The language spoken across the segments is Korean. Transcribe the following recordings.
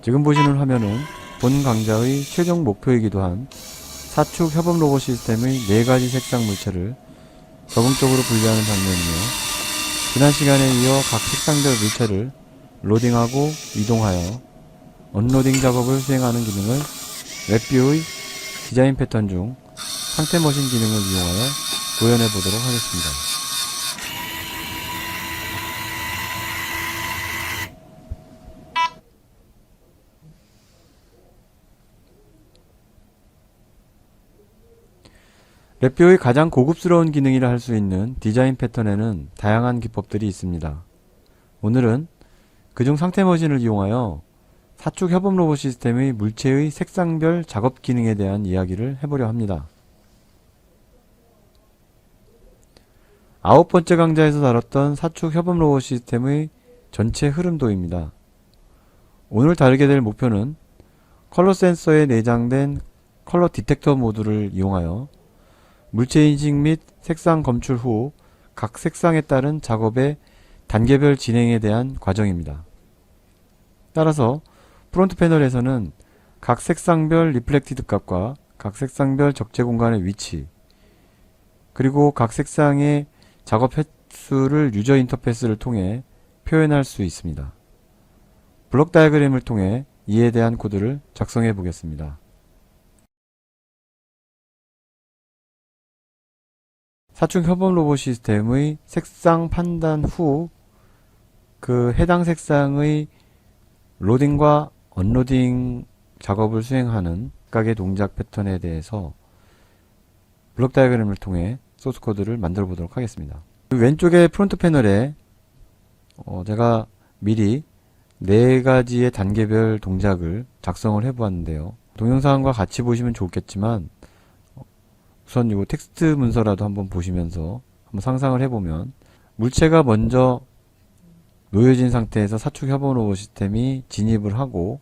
지금 보시는 화면은 본 강좌의 최종 목표이기도 한 사축 협업 로봇 시스템의 4가지 색상 물체를 적응적으로 분리하는 장면이며, 지난 시간에 이어 각 색상별 물체를 로딩하고 이동하여 언로딩 작업을 수행하는 기능을 웹뷰의 디자인 패턴 중 상태 머신 기능을 이용하여 구현해 보도록 하겠습니다. 랩뷰의 가장 고급스러운 기능이라 할 수 있는 디자인 패턴에는 다양한 기법들이 있습니다. 오늘은 그중 상태 머신을 이용하여 사축 협업 로봇 시스템의 물체의 색상별 작업 기능에 대한 이야기를 해보려 합니다. 9번째 강좌에서 다뤘던 사축 협업 로봇 시스템의 전체 흐름도입니다. 오늘 다루게 될 목표는 컬러 센서에 내장된 컬러 디텍터 모듈을 이용하여 물체 인식 및 색상 검출 후 각 색상에 따른 작업의 단계별 진행에 대한 과정입니다. 따라서 프론트 패널에서는 각 색상별 리플렉티드 값과 각 색상별 적재 공간의 위치, 그리고 각 색상의 작업 횟수를 유저 인터페이스를 통해 표현할 수 있습니다. 블록 다이어그램을 통해 이에 대한 코드를 작성해 보겠습니다. 사축 협업 로봇 시스템의 색상 판단 후 그 해당 색상의 로딩과 언로딩 작업을 수행하는 각각의 동작 패턴에 대해서 블록 다이어그램을 통해 소스 코드를 만들어 보도록 하겠습니다. 왼쪽의 프론트 패널에 제가 미리 4가지의 단계별 동작을 작성을 해 보았는데요. 동영상과 같이 보시면 좋겠지만 우선 이 텍스트 문서라도 한번 보시면서 한번 상상을 해보면, 물체가 먼저 놓여진 상태에서 사축 협업 로봇 시스템이 진입을 하고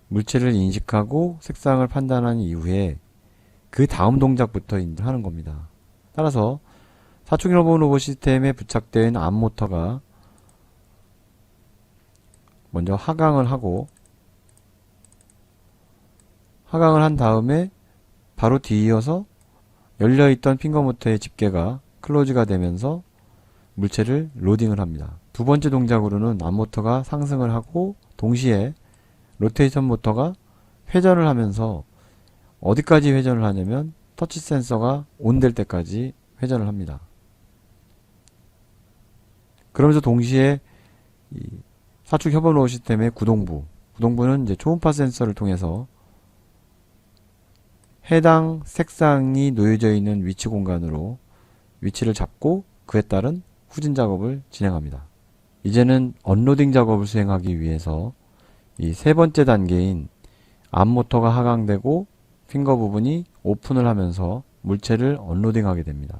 물체를 인식하고 색상을 판단한 이후에 그 다음 동작부터 하는 겁니다. 따라서 사축 협업 로봇 시스템에 부착된 암 모터가 먼저 하강을 하고, 하강을 한 다음에 바로 뒤이어서 열려있던 핑거 모터의 집게가 클로즈가 되면서 물체를 로딩을 합니다. 두 번째 동작으로는 암 모터가 상승을 하고 동시에 로테이션 모터가 회전을 하면서, 어디까지 회전을 하냐면 터치 센서가 온 될 때까지 회전을 합니다. 그러면서 동시에 이 사축 협업 로봇 시스템의 구동부는 이제 초음파 센서를 통해서 해당 색상이 놓여져 있는 위치 공간으로 위치를 잡고 그에 따른 후진 작업을 진행합니다. 이제는 언로딩 작업을 수행하기 위해서 이 3번째 단계인 암 모터가 하강되고 핑거 부분이 오픈을 하면서 물체를 언로딩 하게 됩니다.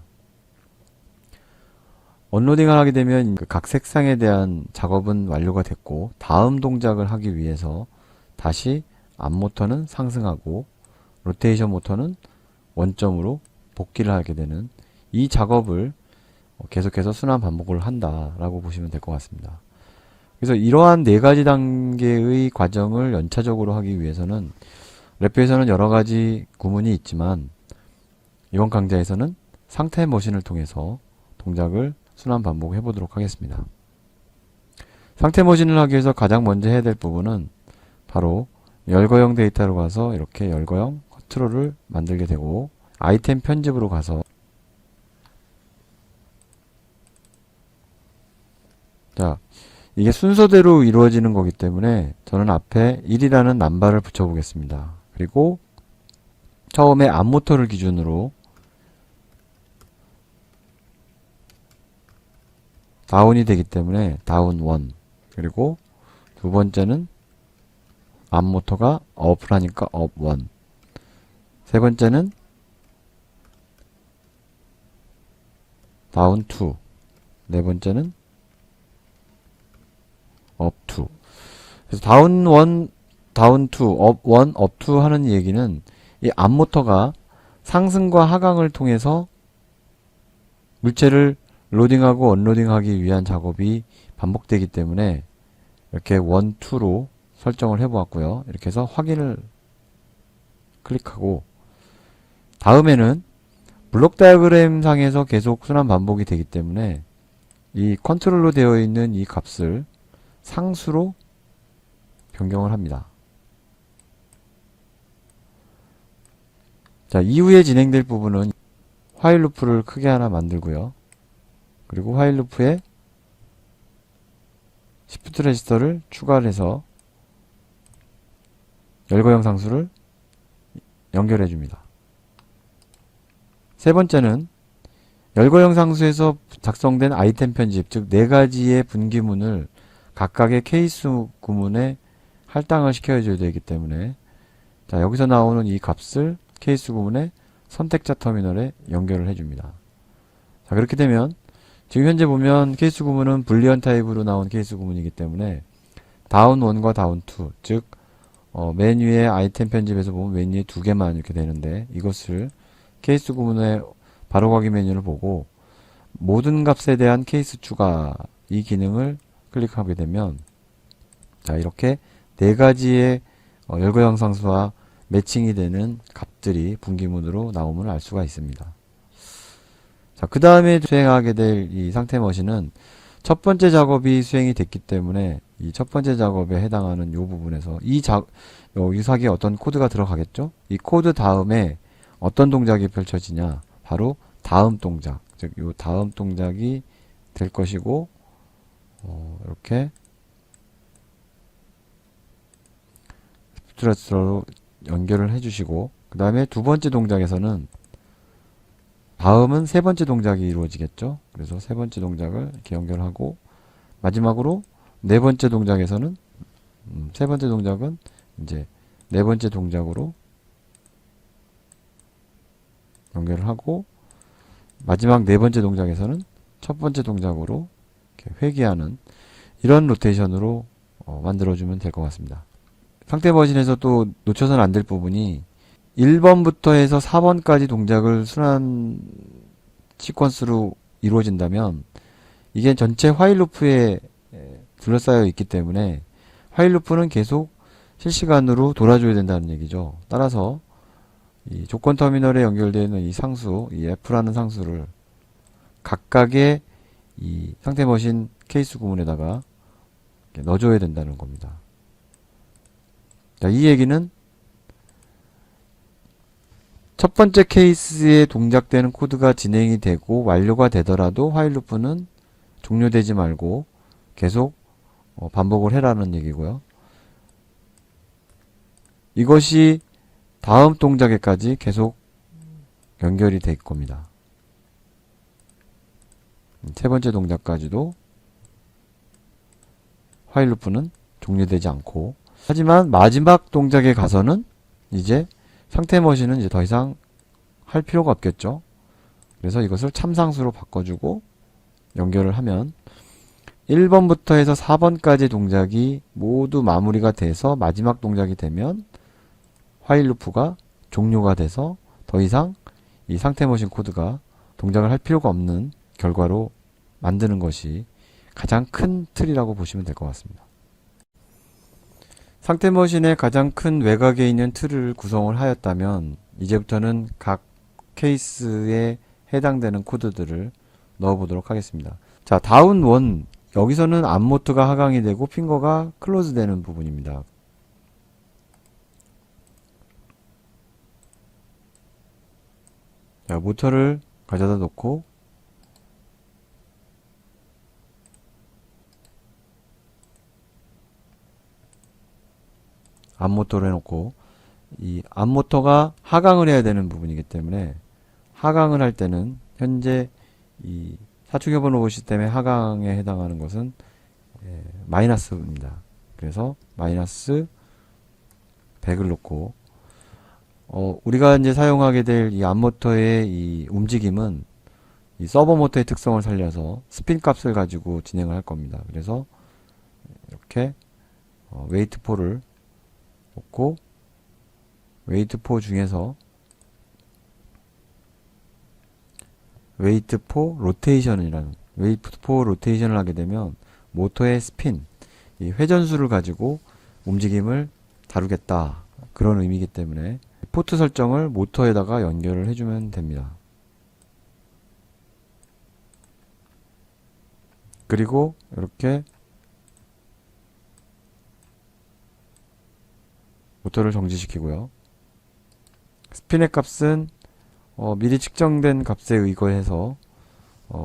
언로딩을 하게 되면 각 색상에 대한 작업은 완료가 됐고, 다음 동작을 하기 위해서 다시 암 모터는 상승하고 로테이션 모터는 원점으로 복귀를 하게 되는 이 작업을 계속해서 순환 반복을 한다라고 보시면 될 것 같습니다. 그래서 이러한 4가지 단계의 과정을 연차적으로 하기 위해서는 랩뷰에서는 여러가지 구문이 있지만 이번 강좌에서는 상태 머신을 통해서 동작을 순환 반복해 보도록 하겠습니다. 상태 머신을 하기 위해서 가장 먼저 해야 될 부분은 바로 열거형 데이터로 가서 이렇게 열거형 컨트롤을 만들게 되고, 아이템 편집으로 가서 이게 순서대로 이루어지는 거기 때문에 저는 앞에 1이라는 남바를 붙여 보겠습니다. 그리고 처음에 암 모터를 기준으로 다운이 되기 때문에 다운 1, 그리고 두 번째는 암 모터가 업을 하니까 업 1, 세 번째는 다운 2, 네 번째는 업 2. 그래서 다운 1, 다운 2, 업 1, 업 2 하는 얘기는 이 암 모터가 상승과 하강을 통해서 물체를 로딩하고 언로딩하기 위한 작업이 반복되기 때문에 이렇게 1, 2로 설정을 해보았고요. 이렇게 해서 확인을 클릭하고, 다음에는 블록 다이어그램 상에서 계속 순환 반복이 되기 때문에 이 컨트롤로 되어 있는 이 값을 상수로 변경을 합니다. 자, 이후에 진행될 부분은 화일 루프를 크게 하나 만들고요. 그리고 화일 루프에 시프트 레지스터를 추가를 해서 열거형 상수를 연결해 줍니다. 세 번째는 열거형 상수에서 작성된 아이템 편집, 즉 4가지의 분기문을 각각의 케이스 구문에 할당을 시켜줘야 되기 때문에, 자, 여기서 나오는 이 값을 케이스 구문의 선택자 터미널에 연결을 해줍니다. 자, 그렇게 되면 지금 현재 보면 케이스 구문은 불리언 타입으로 나온 케이스 구문이기 때문에 다운 1과 다운 2, 즉 맨 위에 아이템 편집에서 보면 맨 위에 2개만 이렇게 되는데, 이것을 케이스 구문의 바로가기 메뉴를 보고 모든 값에 대한 케이스 추가, 이 기능을 클릭하게 되면, 자, 이렇게 4가지의 열거형 상수와 매칭이 되는 값들이 분기문으로 나옴을 알 수가 있습니다. 자, 그 다음에 수행하게 될 이 상태 머신은 첫 번째 작업이 수행이 됐기 때문에 이 첫 번째 작업에 해당하는 이 부분에서 여기서 어떤 코드가 들어가겠죠? 이 코드 다음에 어떤 동작이 펼쳐지냐? 바로 다음 동작, 즉 이 다음 동작이 될 것이고, 이렇게 스트레스로 연결을 해주시고, 그 다음에 두 번째 동작에서는 다음은 세 번째 동작이 이루어지겠죠. 그래서 세 번째 동작을 이렇게 연결하고, 마지막으로 네 번째 동작에서는 세 번째 동작은 이제 네 번째 동작으로 연결을 하고, 마지막 네 번째 동작에서는 첫 번째 동작으로 이렇게 회귀하는 이런 로테이션으로 만들어주면 될 것 같습니다. 상태 머신에서 또 놓쳐서는 안 될 부분이 1번부터 해서 4번까지 동작을 순환 시퀀스로 이루어진다면 이게 전체 화일 루프에 둘러싸여 있기 때문에 화일 루프는 계속 실시간으로 돌아줘야 된다는 얘기죠. 따라서 이 조건 터미널에 연결되어 있는 이 상수, 이 F라는 상수를 각각의 이 상태 머신 케이스 구문에다가 넣어줘야 된다는 겁니다. 자, 이 얘기는 첫 번째 케이스에 동작되는 코드가 진행이 되고 완료가 되더라도 화일 루프는 종료되지 말고 계속 반복을 해라는 얘기고요. 이것이 다음 동작에까지 계속 연결이 될 겁니다. 세 번째 동작까지도 화일 루프는 종료되지 않고, 하지만 마지막 동작에 가서는 이제 상태 머신은 이제 더 이상 할 필요가 없겠죠. 그래서 이것을 참상수로 바꿔주고 연결을 하면 1번부터 해서 4번까지 동작이 모두 마무리가 돼서 마지막 동작이 되면 화일 루프가 종료가 돼서 더 이상 이 상태 머신 코드가 동작을 할 필요가 없는 결과로 만드는 것이 가장 큰 틀이라고 보시면 될 것 같습니다. 상태 머신의 가장 큰 외곽에 있는 틀을 구성을 하였다면 이제부터는 각 케이스에 해당되는 코드들을 넣어보도록 하겠습니다. 자, 다운 1, 여기서는 암모트가 하강이 되고 핑거가 클로즈 되는 부분입니다. 자, 모터를 가져다 놓고 암모터로 해놓고, 이 암모터가 하강을 해야 되는 부분이기 때문에 하강을 할 때는 현재 이 사축협원 로봇 시스템의 하강에 해당하는 것은 마이너스입니다. 그래서 마이너스 100을 놓고, 우리가 이제 사용하게 될 이 암모터의 이 움직임은 이 서버 모터의 특성을 살려서 스핀 값을 가지고 진행을 할 겁니다. 그래서 이렇게 웨이트 4를 놓고, 웨이트 4 중에서 웨이트 4 로테이션이라는, 웨이트 4 로테이션을 하게 되면 모터의 스핀, 이 회전수를 가지고 움직임을 다루겠다. 그런 의미이기 때문에 포트 설정을 모터에다가 연결을 해주면 됩니다. 그리고 이렇게 모터를 정지시키고요. 스핀의 값은 미리 측정된 값에 의거해서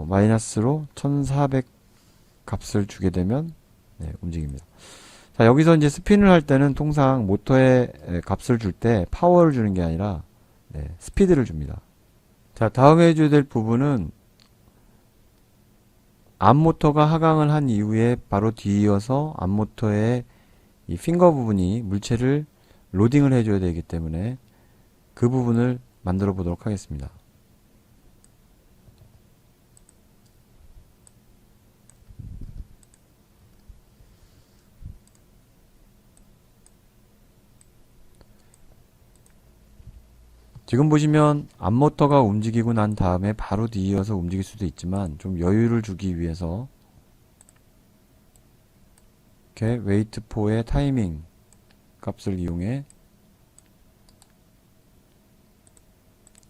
마이너스로 1400 값을 주게 되면 움직입니다. 자, 여기서 이제 스핀을 할 때는 통상 모터에 값을 줄 때 파워를 주는 게 아니라 스피드를 줍니다. 자, 다음에 해줘야 될 부분은 앞모터가 하강을 한 이후에 바로 뒤이어서 앞모터의 이 핑거 부분이 물체를 로딩을 해줘야 되기 때문에 그 부분을 만들어 보도록 하겠습니다. 지금 보시면 앞모터가 움직이고 난 다음에 바로 뒤이어서 움직일 수도 있지만 좀 여유를 주기 위해서 이렇게 웨이트4의 타이밍 값을 이용해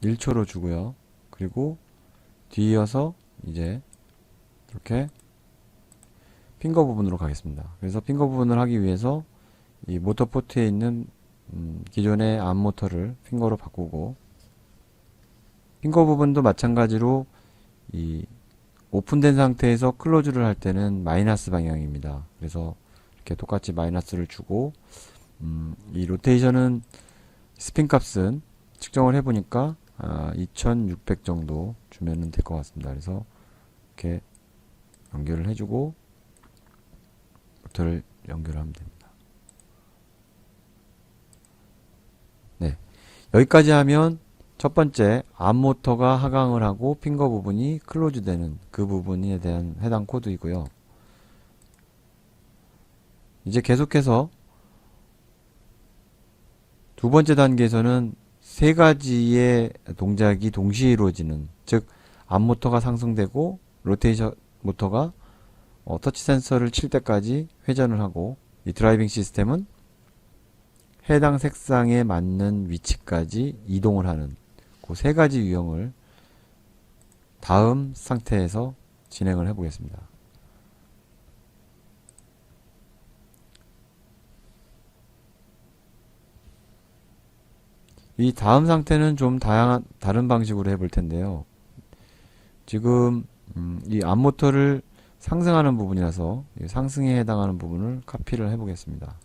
1초로 주고요. 그리고 뒤이어서 이제 이렇게 핑거 부분으로 가겠습니다. 그래서 핑거 부분을 하기 위해서 이 모터 포트에 있는 기존의 암 모터를 핑거로 바꾸고, 핑거 부분도 마찬가지로 이 오픈된 상태에서 클로즈를 할 때는 마이너스 방향입니다. 그래서 이렇게 똑같이 마이너스를 주고, 이 로테이션은 스핀 값은 측정을 해보니까 2600 정도 주면 될 것 같습니다. 그래서 이렇게 연결을 해주고 모터를 연결하면 됩니다. 네, 여기까지 하면 첫 번째 앞모터가 하강을 하고 핑거 부분이 클로즈 되는 그 부분에 대한 해당 코드이고요. 이제 계속해서 두 번째 단계에서는 세 가지의 동작이 동시에 이루어지는, 즉 앞모터가 상승되고 로테이션 모터가 터치 센서를 칠 때까지 회전을 하고, 이 드라이빙 시스템은 해당 색상에 맞는 위치까지 이동을 하는 그 세 가지 유형을 다음 상태에서 진행을 해 보겠습니다. 이 다음 상태는 좀 다른 방식으로 해볼 텐데요. 지금 이 앞모터를 상승하는 부분이라서 이 상승에 해당하는 부분을 카피를 해 보겠습니다.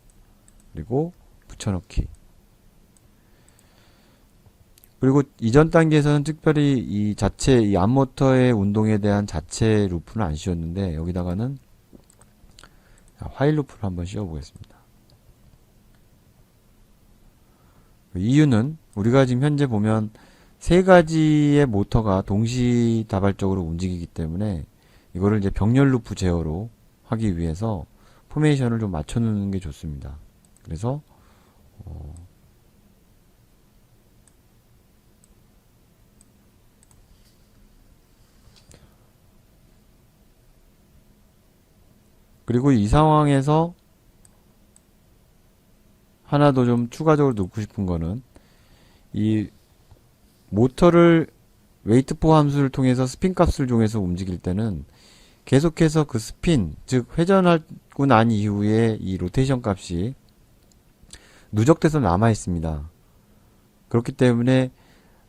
그리고 붙여넣기. 그리고 이전 단계에서는 특별히 이 앞모터의 운동에 대한 자체 루프는 안 씌웠는데, 여기다가는 화일 루프를 한번 씌워 보겠습니다. 이유는 우리가 지금 현재 보면 세 가지의 모터가 동시다발적으로 움직이기 때문에 이거를 이제 병렬 루프 제어로 하기 위해서 포메이션을 좀 맞춰 놓는 게 좋습니다. 그래서 그리고 이 상황에서 하나 더 좀 추가적으로 넣고 싶은 거는, 이 모터를 웨이트4 함수를 통해서 스핀 값을 이용해서 움직일 때는 계속해서 그 스핀, 즉 회전하고 난 이후에 이 로테이션 값이 누적돼서 남아 있습니다. 그렇기 때문에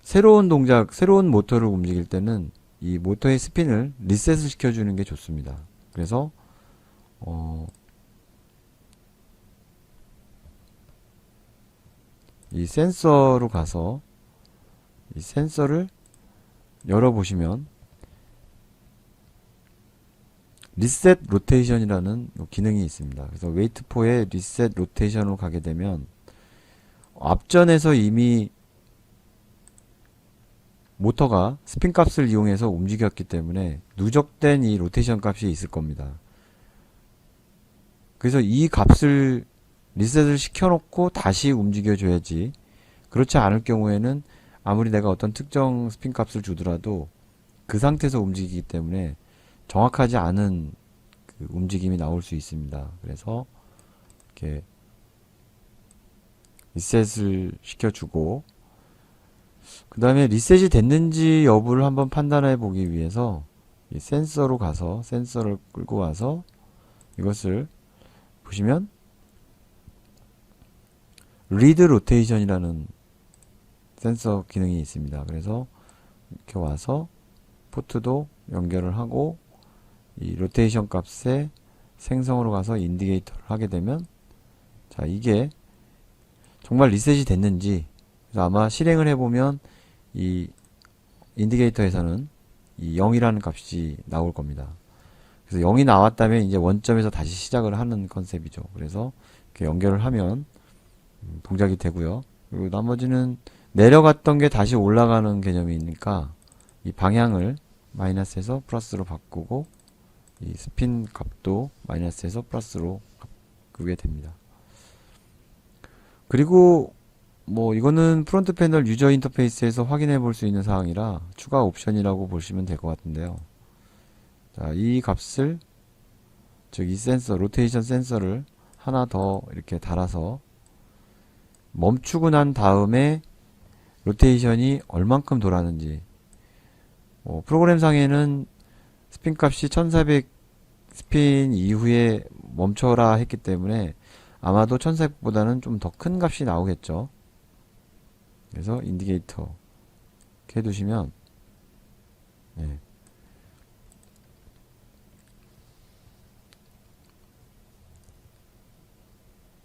새로운 동작, 새로운 모터를 움직일 때는 이 모터의 스핀을 리셋을 시켜주는 게 좋습니다. 그래서 이 센서로 가서 이 센서를 열어보시면 리셋 로테이션이라는 기능이 있습니다. 그래서 웨이트4의 리셋 로테이션으로 가게 되면 앞전에서 이미 모터가 스핀 값을 이용해서 움직였기 때문에 누적된 이 로테이션 값이 있을 겁니다. 그래서 이 값을 리셋을 시켜놓고 다시 움직여줘야지, 그렇지 않을 경우에는 아무리 내가 어떤 특정 스핀 값을 주더라도 그 상태에서 움직이기 때문에 정확하지 않은 그 움직임이 나올 수 있습니다. 그래서 이렇게 리셋을 시켜주고, 그 다음에 리셋이 됐는지 여부를 한번 판단해 보기 위해서 이 센서로 가서 센서를 끌고 와서 이것을 보시면 리드 로테이션이라는 센서 기능이 있습니다. 그래서 이렇게 와서 포트도 연결을 하고 이 로테이션 값에 생성으로 가서 인디게이터를 하게 되면, 자, 이게 정말 리셋이 됐는지, 그래서 아마 실행을 해보면 이 인디게이터에서는 이 0이라는 값이 나올 겁니다. 그래서 0이 나왔다면 이제 원점에서 다시 시작을 하는 컨셉이죠. 그래서 이렇게 연결을 하면 동작이 되고요. 그리고 나머지는 내려갔던 게 다시 올라가는 개념이니까 이 방향을 마이너스에서 플러스로 바꾸고 이 스핀 값도 마이너스에서 플러스로 바꾸게 됩니다. 그리고 뭐 이거는 프론트 패널 유저 인터페이스에서 확인해 볼 수 있는 사항이라 추가 옵션이라고 보시면 될 것 같은데요. 자, 이 값을, 즉 이 센서, 로테이션 센서를 하나 더 이렇게 달아서 멈추고 난 다음에 로테이션이 얼만큼 돌았는지, 프로그램상에는 스핀 값이 1400 스핀 이후에 멈춰라 했기 때문에 아마도 1400보다는 좀 더 큰 값이 나오겠죠. 그래서 인디게이터 이렇게 해두시면, 네.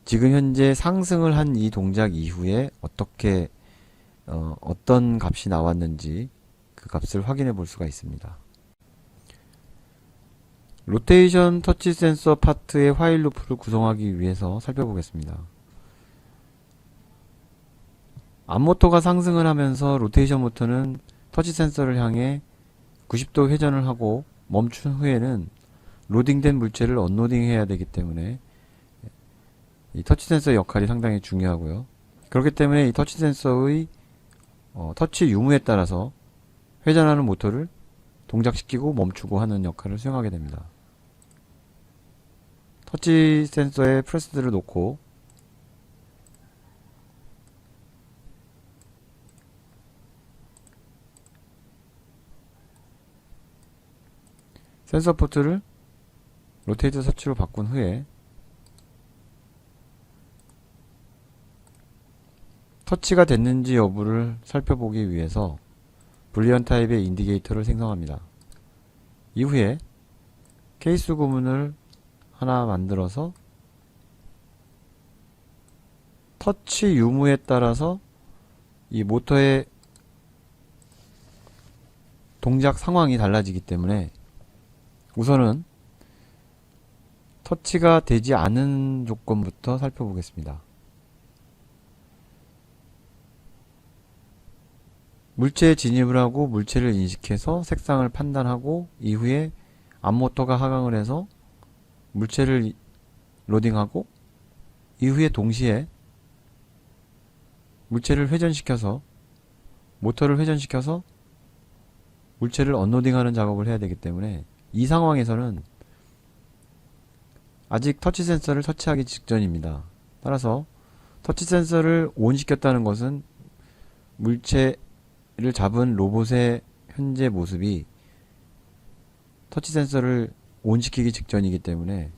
지금 현재 상승을 한 이 동작 이후에 어떻게 어떤 값이 나왔는지 그 값을 확인해 볼 수가 있습니다. 로테이션 터치 센서 파트의 화일 루프를 구성하기 위해서 살펴보겠습니다. 앞모터가 상승을 하면서 로테이션 모터는 터치 센서를 향해 90도 회전을 하고 멈춘 후에는 로딩된 물체를 언로딩 해야 되기 때문에 이 터치 센서의 역할이 상당히 중요하고요. 그렇기 때문에 이 터치 센서의 터치 유무에 따라서 회전하는 모터를 동작시키고 멈추고 하는 역할을 수행하게 됩니다. 터치 센서에 프레스드를 놓고 센서 포트를 로테이트 터치로 바꾼 후에 터치가 됐는지 여부를 살펴보기 위해서 불리언 타입의 인디게이터를 생성합니다. 이후에 케이스 구문을 하나 만들어서 터치 유무에 따라서 이 모터의 동작 상황이 달라지기 때문에 우선은 터치가 되지 않은 조건부터 살펴보겠습니다. 물체에 진입을 하고 물체를 인식해서 색상을 판단하고 이후에 앞모터가 하강을 해서 물체를 로딩하고 이후에 동시에 물체를 회전시켜서 모터를 회전시켜서 물체를 언로딩하는 작업을 해야 되기 때문에 이 상황에서는 아직 터치 센서를 터치하기 직전입니다. 따라서 터치 센서를 온 시켰다는 것은 물체를 잡은 로봇의 현재 모습이 터치 센서를 온 시키기 직전이기 때문에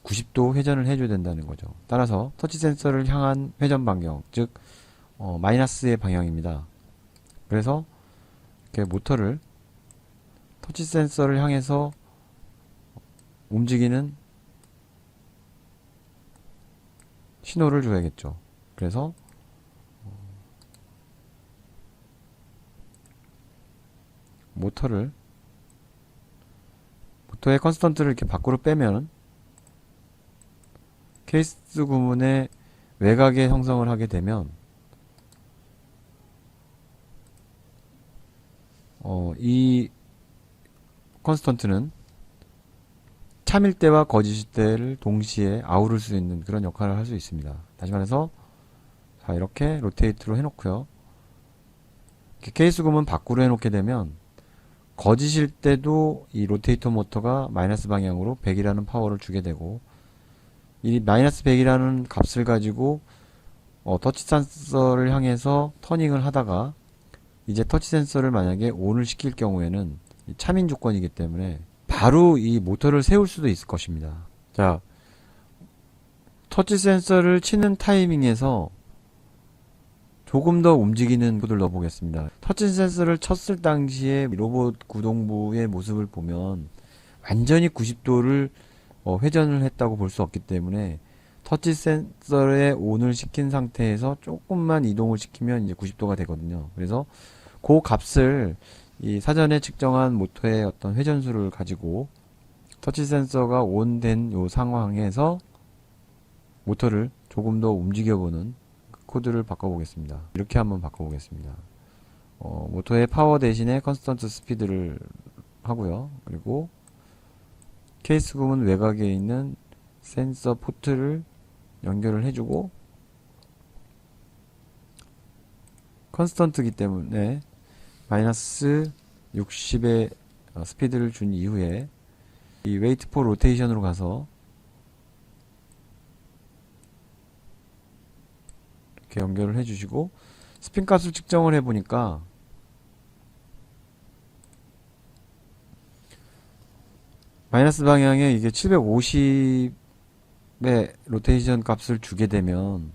90도 회전을 해줘야 된다는 거죠. 따라서 터치 센서를 향한 회전 방향, 즉 마이너스의 방향입니다. 그래서 이렇게 모터를 터치 센서를 향해서 움직이는 신호를 줘야겠죠. 그래서 모터의 컨스턴트를 이렇게 밖으로 빼면 케이스 구문의 외곽에 형성을 하게 되면 이 컨스턴트는 참일 때와 거짓일 때를 동시에 아우를 수 있는 그런 역할을 할 수 있습니다. 다시 말해서 자, 이렇게 로테이트로 해놓고요. 이렇게 케이스 구문 밖으로 해놓게 되면 거짓일 때도 이 로테이터 모터가 마이너스 방향으로 100이라는 파워를 주게 되고 이 마이너스 100이라는 값을 가지고 터치 센서를 향해서 터닝을 하다가 이제 터치 센서를 만약에 ON을 시킬 경우에는 참인 조건이기 때문에 바로 이 모터를 세울 수도 있을 것입니다. 자, 터치 센서를 치는 타이밍에서 조금 더 움직이는 코드를 넣어보겠습니다. 터치 센서를 쳤을 당시에 로봇 구동부의 모습을 보면 완전히 90도를 회전을 했다고 볼 수 없기 때문에 터치 센서에 ON을 시킨 상태에서 조금만 이동을 시키면 이제 90도가 되거든요. 그래서 그 값을 이 사전에 측정한 모터의 어떤 회전수를 가지고 터치 센서가 ON 된 요 상황에서 모터를 조금 더 움직여보는 코드를 바꿔보겠습니다. 이렇게 한번 바꿔보겠습니다. 모터의 파워 대신에 컨스턴트 스피드를 하고요. 그리고 케이스 구문 외곽에 있는 센서 포트를 연결을 해주고 컨스턴트이기 때문에 마이너스 60의 스피드를 준 이후에 이 웨이트 포 로테이션으로 가서 이렇게 연결을 해주시고 스핀 값을 측정을 해보니까 마이너스 방향에 이게 750의 로테이션 값을 주게 되면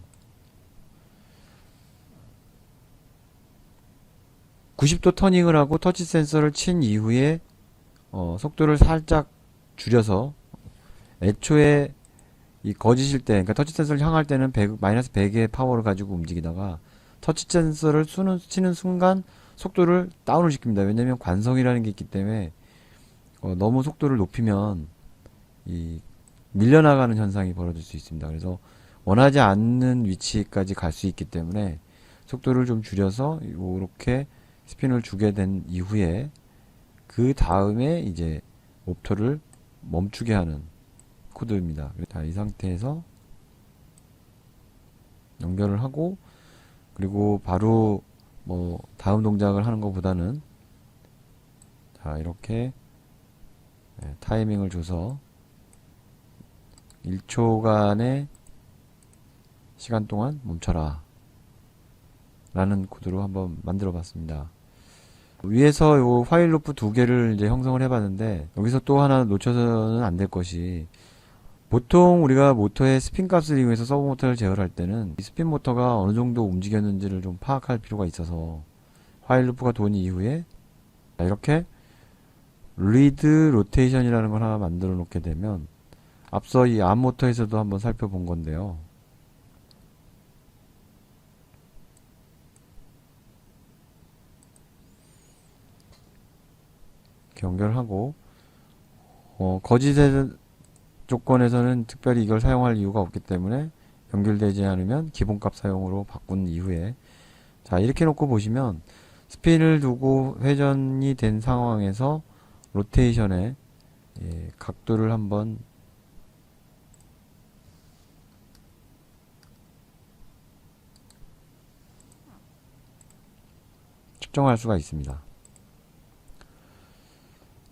90도 터닝을 하고 터치 센서를 친 이후에 속도를 살짝 줄여서 애초에 이 거짓일 때, 그러니까 터치 센서를 향할 때는 마이너스 100의 파워를 가지고 움직이다가 터치 센서를 치는 순간 속도를 다운을 시킵니다. 왜냐면 관성이라는 게 있기 때문에 너무 속도를 높이면 이 밀려나가는 현상이 벌어질 수 있습니다. 그래서 원하지 않는 위치까지 갈 수 있기 때문에 속도를 좀 줄여서 이렇게 스핀을 주게 된 이후에 그 다음에 이제 옵터를 멈추게 하는 코드입니다. 자, 이 상태에서 연결을 하고 그리고 바로 뭐 다음 동작을 하는 것보다는 자, 이렇게 타이밍을 줘서 1초간의 시간 동안 멈춰라 라는 코드로 한번 만들어 봤습니다. 위에서 요 화일 루프 두 개를 이제 형성을 해 봤는데 여기서 또 하나 놓쳐서는 안 될 것이 보통 우리가 모터의 스핀 값을 이용해서 서브 모터를 제어할 때는 이 스핀 모터가 어느 정도 움직였는지를 좀 파악할 필요가 있어서 화일 루프가 돈 이후에 이렇게 리드 로테이션이라는 걸 하나 만들어 놓게 되면 앞서 이 암 모터에서도 한번 살펴본 건데요. 이렇게 연결하고 거짓의 조건에서는 특별히 이걸 사용할 이유가 없기 때문에 연결되지 않으면 기본값 사용으로 바꾼 이후에 자, 이렇게 놓고 보시면 스핀을 두고 회전이 된 상황에서 로테이션의 각도를 한번 측정할 수가 있습니다.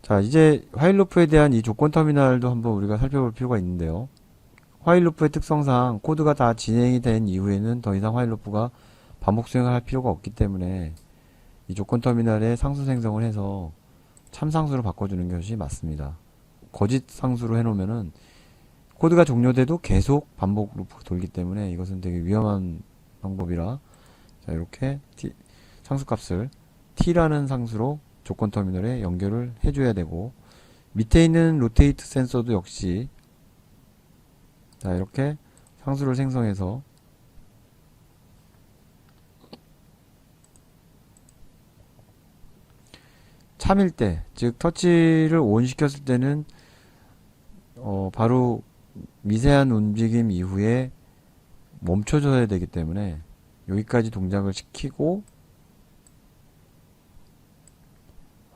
자, 이제 화일 루프에 대한 이 조건 터미널도 한번 우리가 살펴볼 필요가 있는데요. 화일 루프의 특성상 코드가 다 진행이 된 이후에는 더 이상 화일 루프가 반복 수행을 할 필요가 없기 때문에 이 조건 터미널에 상수 생성을 해서 참상수로 바꿔주는 것이 맞습니다. 거짓 상수로 해놓으면은 코드가 종료돼도 계속 반복 루프가 돌기 때문에 이것은 되게 위험한 방법이라 자, 이렇게 상수값을 t라는 상수로 조건 터미널에 연결을 해줘야 되고 밑에 있는 로테이트 센서도 역시 자, 이렇게 상수를 생성해서 참일 때, 즉 터치를 ON 시켰을 때는 바로 미세한 움직임 이후에 멈춰줘야 되기 때문에 여기까지 동작을 시키고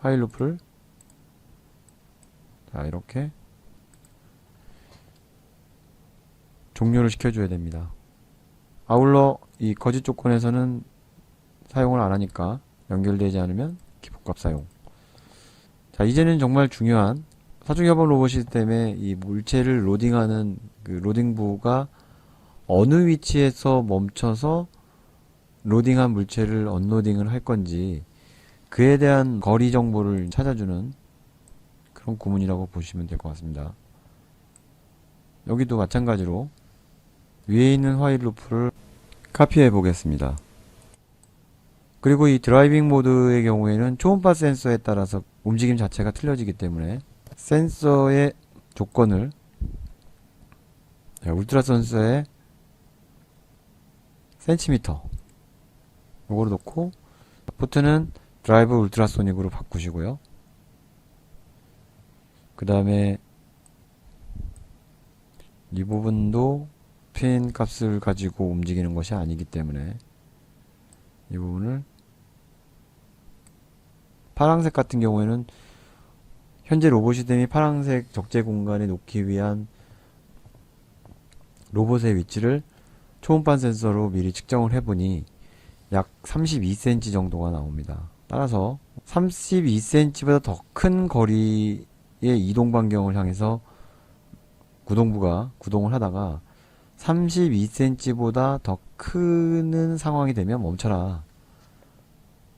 화일 루프를 자, 이렇게 종료를 시켜줘야 됩니다. 아울러 이 거짓 조건에서는 사용을 안하니까 연결되지 않으면 기본값 사용. 자, 이제는 정말 중요한 사중협업 로봇 시스템의 이 물체를 로딩하는 그 로딩부가 어느 위치에서 멈춰서 로딩한 물체를 언로딩을 할 건지 그에 대한 거리 정보를 찾아주는 그런 구문이라고 보시면 될 것 같습니다. 여기도 마찬가지로 위에 있는 화일 루프를 카피해 보겠습니다. 그리고 이 드라이빙 모드의 경우에는 초음파 센서에 따라서 움직임 자체가 틀려지기 때문에 센서의 조건을 울트라 센서의 센티미터 요거로 놓고 포트는 드라이브 울트라소닉으로 바꾸시고요. 그 다음에 이 부분도 핀 값을 가지고 움직이는 것이 아니기 때문에 이 부분을 파란색 같은 경우에는 현재 로봇 시스템이 파란색 적재 공간에 놓기 위한 로봇의 위치를 초음파 센서로 미리 측정을 해보니 약 32cm 정도가 나옵니다. 따라서 32cm보다 더 큰 거리의 이동 반경을 향해서 구동부가 구동을 하다가 32cm보다 더 크는 상황이 되면 멈춰라.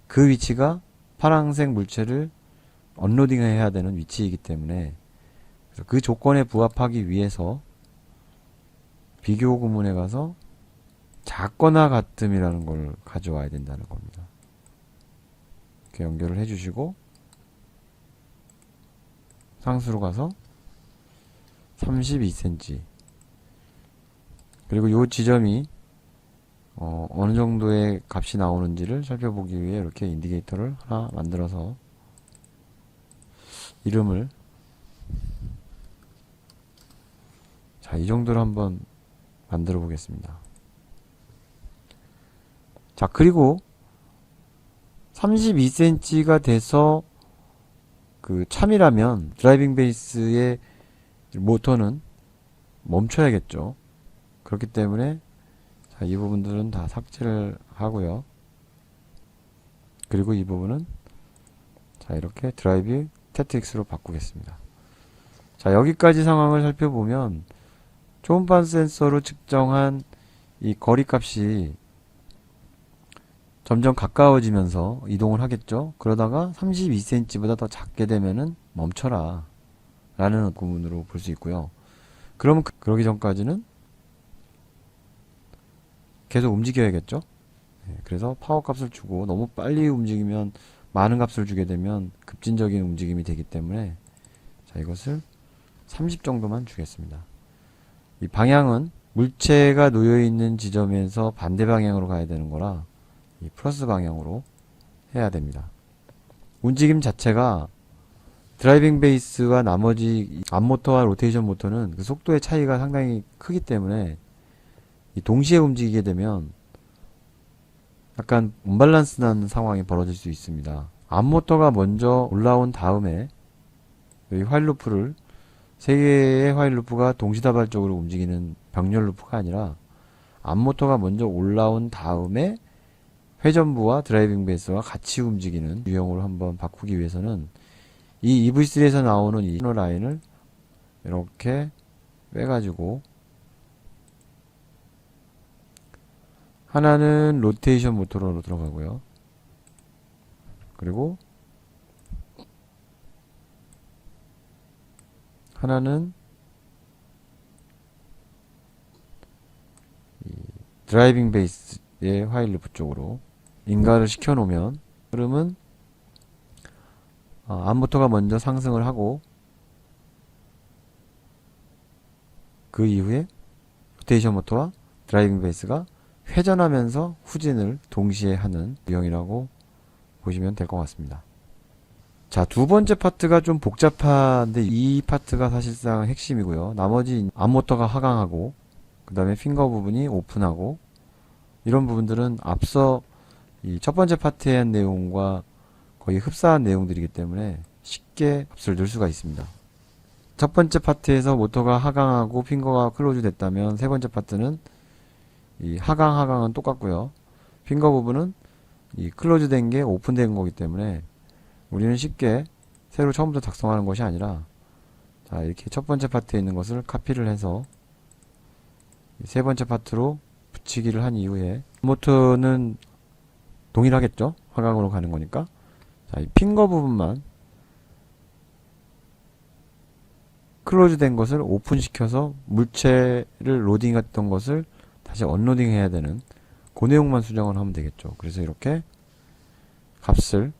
그 위치가 파란색 물체를 언로딩 해야 되는 위치이기 때문에 그래서 그 조건에 부합하기 위해서 비교 구문에 가서 작거나 같음이라는 걸 가져와야 된다는 겁니다. 이렇게 연결을 해주시고 상수로 가서 32cm 그리고 이 지점이 어느 정도의 값이 나오는지를 살펴보기 위해 이렇게 인디케이터를 하나 만들어서 이름을 자, 이 정도로 한번 만들어 보겠습니다. 자, 그리고 32cm가 돼서 그 참이라면 드라이빙 베이스의 모터는 멈춰야겠죠. 그렇기 때문에 자, 이 부분들은 다 삭제를 하고요. 그리고 이 부분은 자, 이렇게 드라이브 스태틱스로 바꾸겠습니다. 자, 여기까지 상황을 살펴보면 초음파 센서로 측정한 이 거리값이 점점 가까워지면서 이동을 하겠죠. 그러다가 32cm보다 더 작게 되면은 멈춰라 라는 구문으로 볼 수 있고요. 그러면 그러기 전까지는 계속 움직여야겠죠. 그래서 파워 값을 주고 너무 빨리 움직이면 많은 값을 주게 되면 급진적인 움직임이 되기 때문에 자, 이것을 30 정도만 주겠습니다. 이 방향은 물체가 놓여있는 지점에서 반대 방향으로 가야 되는 거라 이 플러스 방향으로 해야 됩니다. 움직임 자체가 드라이빙 베이스와 나머지 앞모터와 로테이션 모터는 그 속도의 차이가 상당히 크기 때문에 이 동시에 움직이게 되면 약간 언밸런스 난 상황이 벌어질 수 있습니다. 앞모터가 먼저 올라온 다음에 이 화일 루프를 세 개의 화일 루프가 동시다발적으로 움직이는 병렬 루프가 아니라 앞모터가 먼저 올라온 다음에 회전부와 드라이빙 베이스와 같이 움직이는 유형으로 한번 바꾸기 위해서는 이 EV3에서 나오는 이 신호 라인을 이렇게 빼가지고 하나는 로테이션 모터로 들어가고요. 그리고 하나는 이 드라이빙 베이스의 화일 루프 쪽으로 인가를 시켜 놓으면 흐름은 앞모터가 먼저 상승을 하고 그 이후에 로테이션 모터와 드라이빙 베이스가 회전하면서 후진을 동시에 하는 유형이라고 보시면 될 것 같습니다. 자, 두 번째 파트가 좀 복잡한데 이 파트가 사실상 핵심이고요. 나머지 앞모터가 하강하고 그 다음에 핑거 부분이 오픈하고 이런 부분들은 앞서 이 첫 번째 파트의 한 내용과 거의 흡사한 내용들이기 때문에 쉽게 값을 넣을 수가 있습니다. 첫 번째 파트에서 모터가 하강하고 핑거가 클로즈 됐다면 세 번째 파트는 이 하강은 똑같고요. 핑거 부분은 이 클로즈 된 게 오픈 된 거기 때문에 우리는 쉽게 새로 처음부터 작성하는 것이 아니라 자, 이렇게 첫 번째 파트에 있는 것을 카피를 해서 세 번째 파트로 붙이기를 한 이후에 모터는 동일하겠죠? 하강으로 가는 거니까. 자, 이 핑거 부분만 클로즈 된 것을 오픈시켜서 물체를 로딩했던 것을 다시 언로딩 해야 되는 그 내용만 수정을 하면 되겠죠. 그래서 이렇게 값을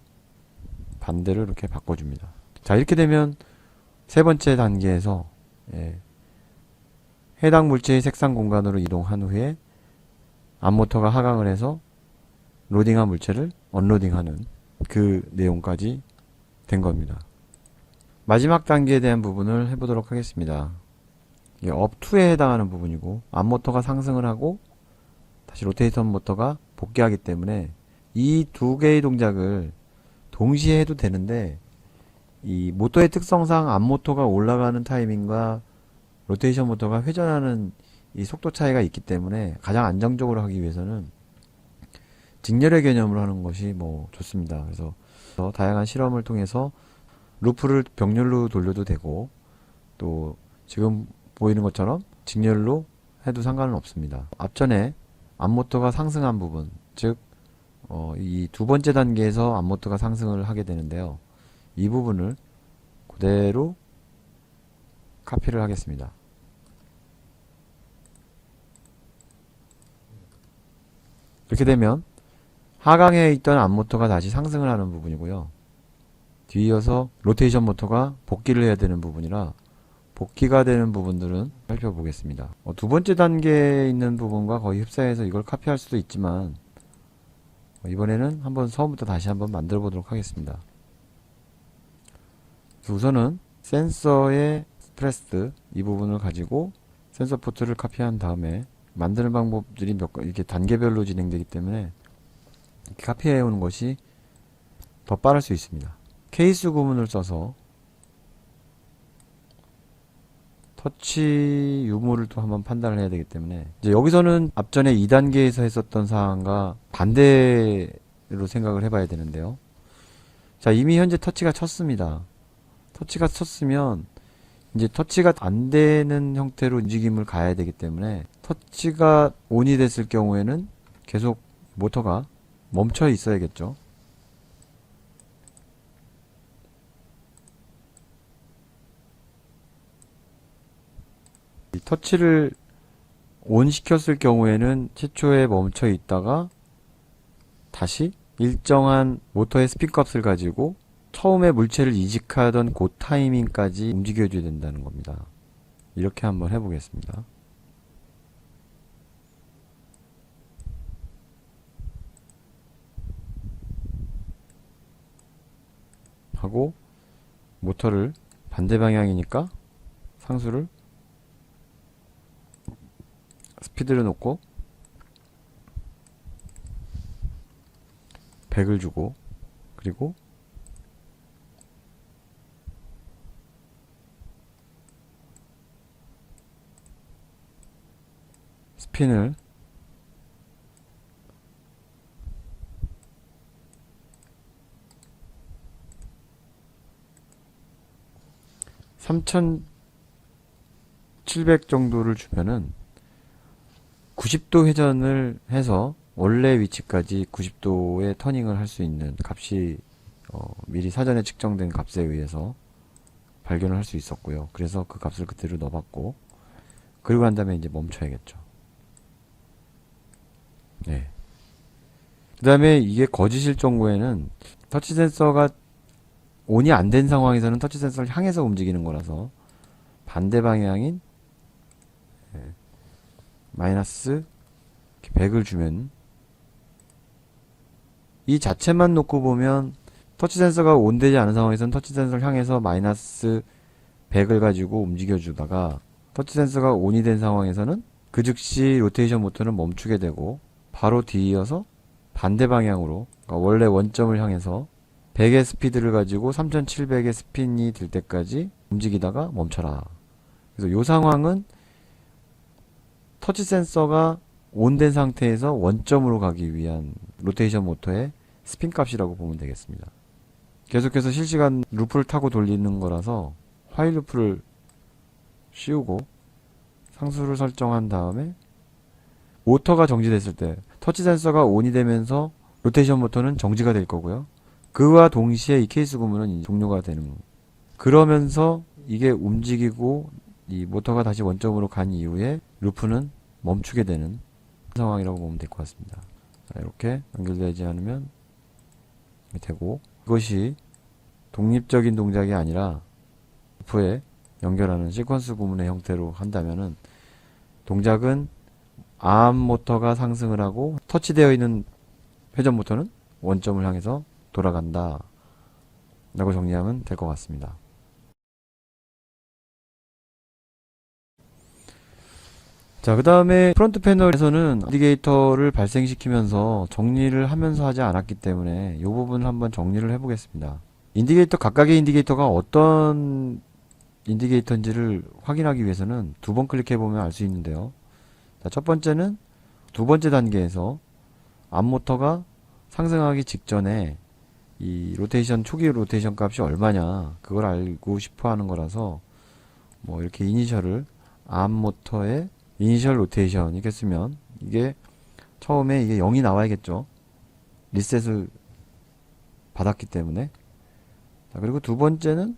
반대로 이렇게 바꿔줍니다. 자, 이렇게 되면 세 번째 단계에서 해당 물체의 색상 공간으로 이동한 후에 암모터가 하강을 해서 로딩한 물체를 언로딩하는 그 내용까지 된 겁니다. 마지막 단계에 대한 부분을 해보도록 하겠습니다. 이게 업2에 해당하는 부분이고 암모터가 상승을 하고 다시 로테이션 모터가 복귀하기 때문에 이 두 개의 동작을 동시에 해도 되는데 이 모터의 특성상 암모터가 올라가는 타이밍과 로테이션 모터가 회전하는 이 속도 차이가 있기 때문에 가장 안정적으로 하기 위해서는 직렬의 개념으로 하는 것이 좋습니다. 그래서 다양한 실험을 통해서 루프를 병렬로 돌려도 되고 또 지금 보이는 것처럼 직렬로 해도 상관은 없습니다. 앞전에 암모터가 상승한 부분, 즉 이 두 번째 단계에서 암모터가 상승을 하게 되는데요. 이 부분을 그대로 카피를 하겠습니다. 이렇게 되면 하강에 있던 암모터가 다시 상승을 하는 부분이고요. 뒤이어서 로테이션 모터가 복귀를 해야 되는 부분이라 복귀가 되는 부분들은 살펴보겠습니다. 두 번째 단계에 있는 부분과 거의 흡사해서 이걸 카피할 수도 있지만 이번에는 한번 처음부터 다시 한번 만들어 보도록 하겠습니다. 우선은 센서의 스트레스 이 부분을 가지고 센서 포트를 카피한 다음에 만드는 방법들이 이렇게 단계별로 진행되기 때문에 이렇게 카피해 오는 것이 더 빠를 수 있습니다. 케이스 구문을 써서 터치 유무를 또 한번 판단을 해야 되기 때문에 이제 여기서는 앞전에 2단계에서 했었던 사항과 반대로 생각을 해봐야 되는데요. 자, 이미 현재 터치가 쳤습니다. 터치가 쳤으면 이제 터치가 안 되는 형태로 움직임을 가야 되기 때문에 터치가 온이 됐을 경우에는 계속 모터가 멈춰 있어야겠죠. 이 터치를 온 시켰을 경우에는 최초에 멈춰 있다가 다시 일정한 모터의 스핀 값을 가지고 처음에 물체를 이직하던 그 타이밍까지 움직여줘야 된다는 겁니다. 이렇게 한번 해보겠습니다. 하고 모터를 반대 방향이니까 상수를 스피드를 놓고 100을 주고 그리고 스핀을 3700 정도를 주면은 90도 회전을 해서 원래 위치까지 90도의 터닝을 할 수 있는 값이 미리 사전에 측정된 값에 의해서 발견을 할 수 있었고요. 그래서 그 값을 그대로 넣어봤고 그리고 난 다음에 이제 멈춰야겠죠. 네. 그 다음에 이게 거짓일 경우에는 터치 센서가 온이 안 된 상황에서는 터치 센서를 향해서 움직이는 거라서 반대 방향인 마이너스 100을 주면 이 자체만 놓고 보면 터치 센서가 온되지 않은 상황에서는 터치 센서를 향해서 마이너스 100을 가지고 움직여 주다가 터치 센서가 온이 된 상황에서는 그 즉시 로테이션 모터는 멈추게 되고 바로 뒤이어서 반대 방향으로 그러니까 원래 원점을 향해서 100의 스피드를 가지고 3700의 스핀이 될 때까지 움직이다가 멈춰라. 그래서 이 상황은 터치 센서가 온된 상태에서 원점으로 가기 위한 로테이션 모터의 스핀 값이라고 보면 되겠습니다. 계속해서 실시간 루프를 타고 돌리는 거라서 화일 루프를 씌우고 상수를 설정한 다음에 모터가 정지됐을 때 터치 센서가 온이 되면서 로테이션 모터는 정지가 될 거고요. 그와 동시에 이 케이스 구문은 이제 종료가 되는 겁니다. 그러면서 이게 움직이고 이 모터가 다시 원점으로 간 이후에 루프는 멈추게 되는 상황이라고 보면 될 것 같습니다. 자, 이렇게 연결되지 않으면 되고, 이것이 독립적인 동작이 아니라 루프에 연결하는 시퀀스 구문의 형태로 한다면은 동작은 암 모터가 상승을 하고 터치되어 있는 회전 모터는 원점을 향해서 돌아간다 라고 정리하면 될 것 같습니다. 자, 그 다음에 프론트 패널에서는 인디게이터를 발생시키면서 정리를 하면서 하지 않았기 때문에 이 부분을 한번 정리를 해보겠습니다. 인디게이터, 각각의 인디게이터가 어떤 인디게이터인지를 확인하기 위해서는 두 번 클릭해보면 알 수 있는데요. 자, 첫 번째는 두 번째 단계에서 암모터가 상승하기 직전에 이 로테이션, 초기 로테이션 값이 얼마냐 그걸 알고 싶어 하는 거라서 뭐 이렇게 이니셜을 암모터의 이니셜 로테이션 이렇게 쓰면 이게 처음에 이게 0이 나와야겠죠. 리셋을 받았기 때문에. 자, 그리고 두 번째는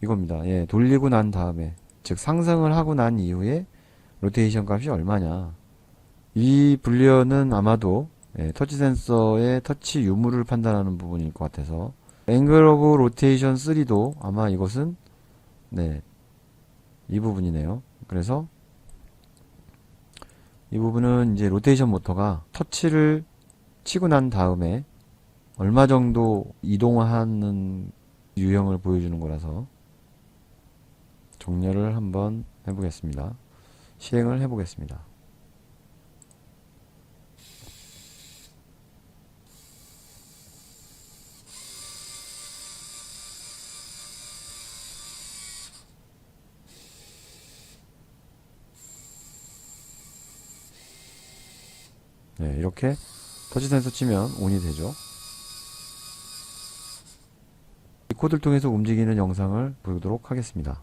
이겁니다. 예, 돌리고 난 다음에, 즉 상승을 하고 난 이후에 로테이션 값이 얼마냐. 이 분류는 아마도 터치 센서의 터치 유무를 판단하는 부분일 것 같아서 앵글 오브 로테이션 3도 아마 이것은 이 부분이네요. 그래서 이 부분은 이제 로테이션 모터가 터치를 치고 난 다음에 얼마 정도 이동하는 유형을 보여주는 거라서 정렬을 한번 해보겠습니다. 실행을 해보겠습니다. 네, 이렇게 터치 센서 치면 온이 되죠. 이 코드를 통해서 움직이는 영상을 보도록 하겠습니다.